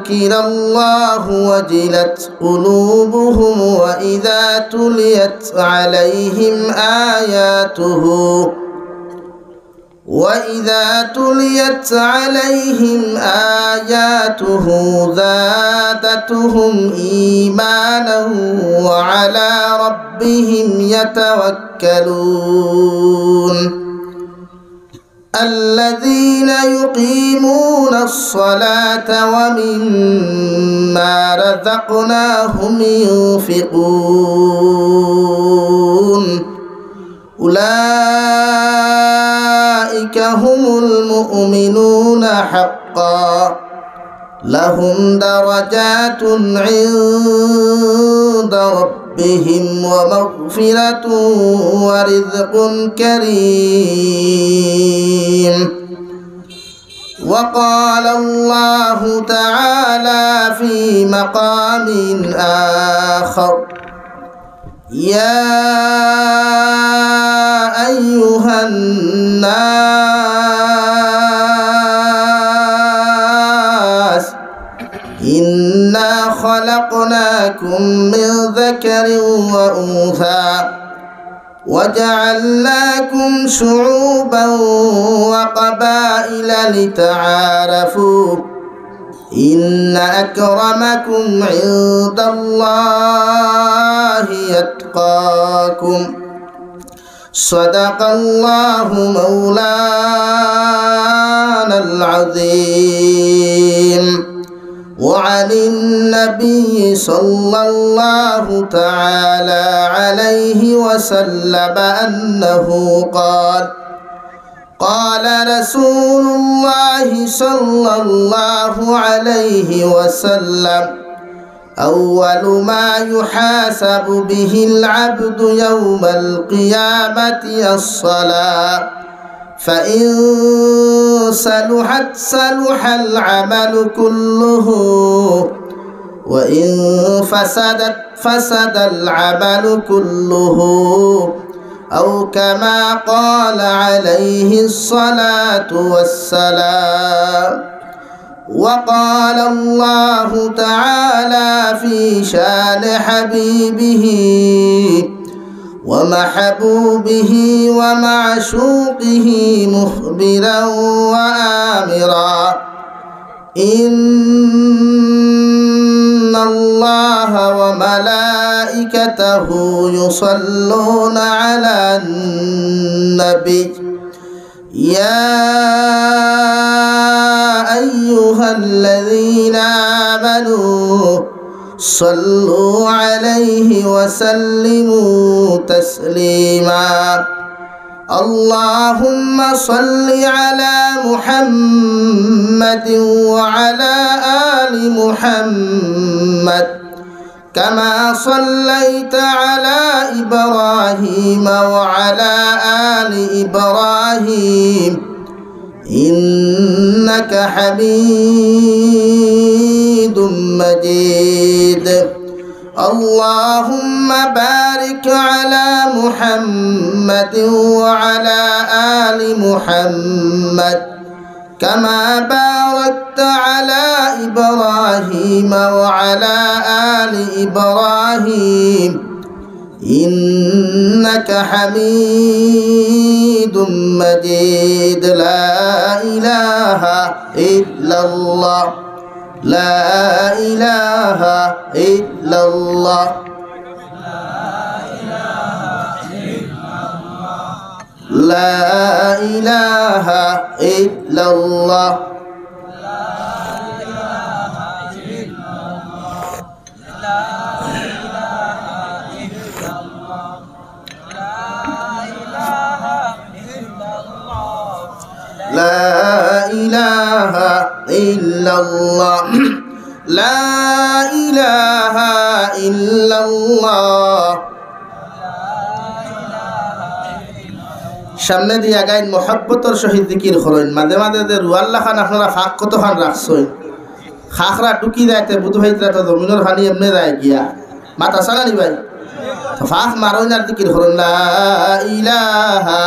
ذكر الله وجلت قلوبهم وإذا تليت عليهم آياته زادتهم إيمانا وعلى ربهم يتوكلون الذين يقيمون الصلاة ومما رزقناهم ينفقون أولئك هم المؤمنون حقا لهم درجات عند ربهم ومغفرة ورزق كريم وقال الله تعالى في مقام آخر يا أيها الناس إنا خلقناكم من ذكر وأنثى وجعلناكم شعوبا وقبائل لتعارفوا إن أكرمكم عند الله يتقاكم صدق الله مولانا العظيم وعن النبي صلى الله تعالى عليه وسلم أنه قال رسول الله صلى الله عليه وسلم أول ما يحاسب به العبد يوم القيامة الصلاة فإن صلحت صلح العمل كله وإن فسدت فسد العمل كله أو كما قال عليه الصلاة والسلام وقال الله تعالى في شان حبيبه ومحبوبه ومعشوقه مخبرا وآمرا إن الله وملائكته يصلون على النبي يا أيها الذين آمنوا صلوا عليه وسلموا تسليما اللهم صل على محمد وعلى آل محمد كما صليت على إبراهيم وعلى آل إبراهيم إنك حميد مجيد اللهم بارك على محمد وعلى آل محمد كما باركت على إبراهيم وعلى آل إبراهيم إنك حميد مجيد لا إله إلا الله لا إله إلا الله لا إله إلا الله لا إله إلا الله لا إله إلا الله সামনে দিয়ে আগাইন মোহাব্বতর সহিত জিকির করেন মাঝে মাঝে যে রুয়াল্লা খান আপনারা ফাঁক কত খান রাখছেন খাখরা টুকি যাইতে বুধ ভাইতে তো জমিনের পানি এমনি যায় গিয়া মাথা সালানি ভাই ফাঁক মারোন আর জিকির করেন লা ইলাহা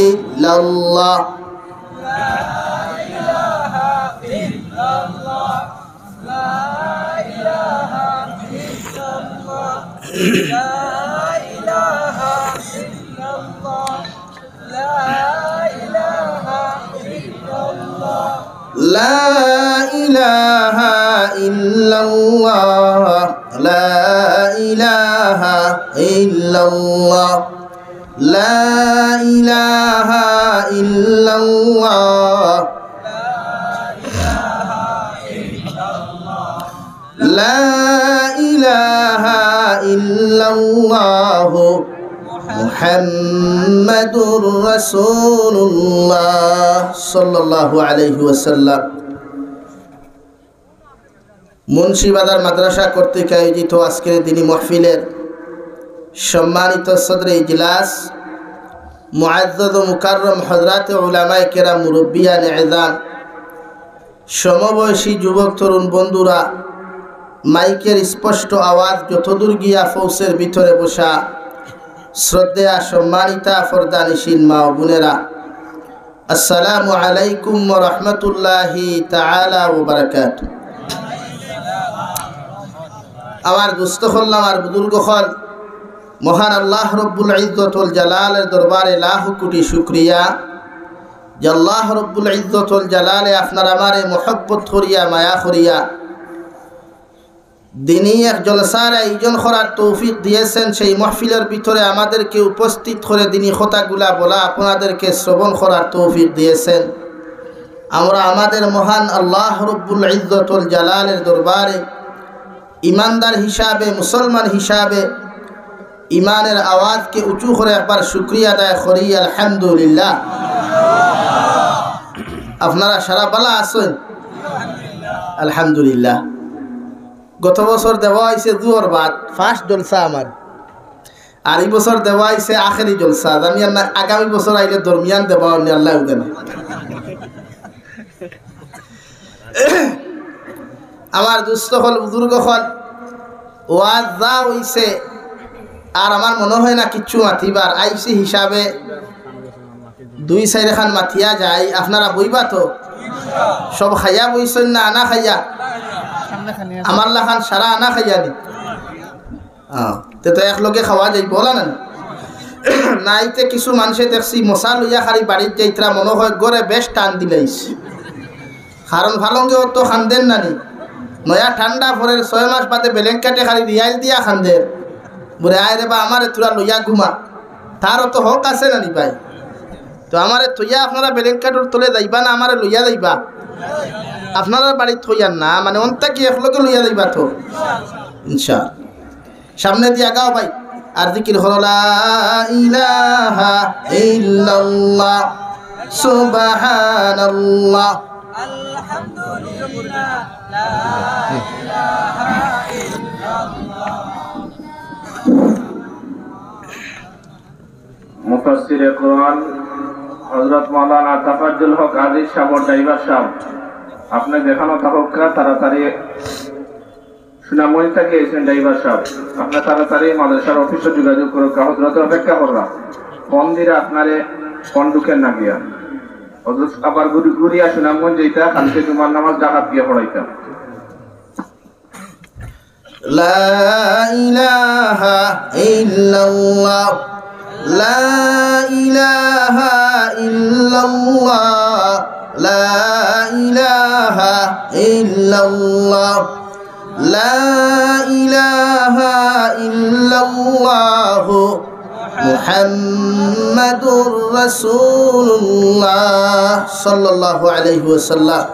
ইল্লাল্লাহ لا لا إله إلا الله لا إله إلا الله لا إله إلا الله لا إله إلا الله محمد رسول الله صلى الله عليه وسلم মুন্সিবাজার মাদ্রাসা কর্তৃক আয়োজিত আজকের দিনী মাহফিলের সম্মানিত সদরে ইজলাস মুআজ্জাজ ও মুকাররম হযরত উলামায়ে কেরাম মুরব্বিয়ান ইজাম সমবয়সী যুবক তরুণ বন্ধুরা মাইকের স্পষ্ট আওয়াজ যতদূর গিয়া ফৌসের ভিতরে বসা শ্রদ্ধেয়া সম্মানিতা ফরদানিশীন মা ও বোনেরা আসসালামু আলাইকুম ওয়া রাহমাতুল্লাহি তাআলা ওয়া বারাকাতুহু আমার দুস্থ হল আমার বুজুর্গ হল মহান আল্লাহ রব্বুল ইজ্জত ওয়াল জালালের দরবারে লাখ কোটি শুকরিয়া যে আল্লাহ রব্বুল ইজ্জত ওয়াল জালালে আপনার আমারে মোহব্বত করিয়া মায়া করিয়া দিনী এক জলসার আয়োজন করার তৌফিক দিয়েছেন। সেই মাহফিলের ভিতরে আমাদেরকে উপস্থিত করে দিনী কথাগুলা বলা আপনাদেরকে শ্রবণ করার তৌফিক দিয়েছেন। আমরা আমাদের মহান আল্লাহ রব্বুল ইজ্জত ওয়াল জালালের দরবারে ইমানদার হিসাবে মুসলমান হিসাবে ইমানের আওয়াজকে উঁচু করে একবার শুকরিয়া আদায় করি আলহামদুলিল্লাহ। আপনারা সারা বালা আছেন? আলহামদুলিল্লাহ। গত বছর দেওয়া হয়েছে দুয়ার বাদ ফার্স্ট জলসা আমার, আর এই বছর দেওয়া হয়েছে আখেরি জলসা। আমি আগামী বছর আইলে দরমিয়ান দেওয়া আল্লাহ জানে। আমার দুস্থ হল বুজুর্গ হল ওয়াজ যা হইছে আর আমার মনে হয় না কিচ্ছু মাতিবার আইসি হিসাবে 2-4 খান মাতিয়া যায়। আপনারা বইবা তো সব খাইয়া বইছেন না আনা খাইয়া? আমার লাখান সারা আনা খাইয়া নি তো একলগে খাওয়া যাই বলা না নাইতে কিছু মানুষে দেখছি মশা লইয়া খালি বাড়ির যাইতরা মনে হয় গড়ে বেশ টান দিলাইস, কারণ ভালঙ্গে তো খান্দেন নানি নয়া ঠান্ডা ভরের 6 মাস বাদে বেলেঙ্কাটে খালি রিয়াইল দিয়া খান্দের বলে আয় রে বা আমারে তোরা লইয়া ঘুমা, তারও তো হক আছে নানি ভাই। তো আমারে থইয়া আপনারা বেলেঙ্কাটোর তলে যাইবা না আমারে লইয়া যাইবা? আপনারা বাড়ি থইয়ার না মানে অন্তা কি একলগে লইয়া যাইবা তো ইনশাআল্লাহ। সামনে দিয়ে আগাও ভাই আর জিকির হলো লা ইলাহা ইল্লাল্লাহ সুবহানাল্লাহ আলহামদুলিল্লাহ লা ইলাহা ইল্লাল্লাহ। মুফাসসিরে কোরআন হযরত মাওলানা তাফাজ্জুল হক আজিজ সাহেব ড্রাইভার সাহেব আপনি দেখানো থাকুক তাড়াতাড়ি সুনামই থেকে এসেছেন ড্রাইভার সাহেব, আপনার তাড়াতাড়ি মাদ্রাসার অফিসে যোগাযোগ করুক। হযরতের অপেক্ষা করলাম ফোন দিলে আপনারে ফোন ঢুকেন না গিয়া হযরত আবার ঘুরিয়া সুনামগঞ্জ যেটা কালকে জুমার নামাজ ডাকাত গিয়া পড়াইতাম। লা ইলাহা ইল্লাল্লাহ লা ইলাহা ইল্লাল্লাহ লা ইলাহা ইল্লাল্লাহ লা ইলাহা ইল্লাল্লাহ মুহাম্মাদুর রাসূলুল্লাহ সাল্লাল্লাহু আলাইহি ওয়াসাল্লাম।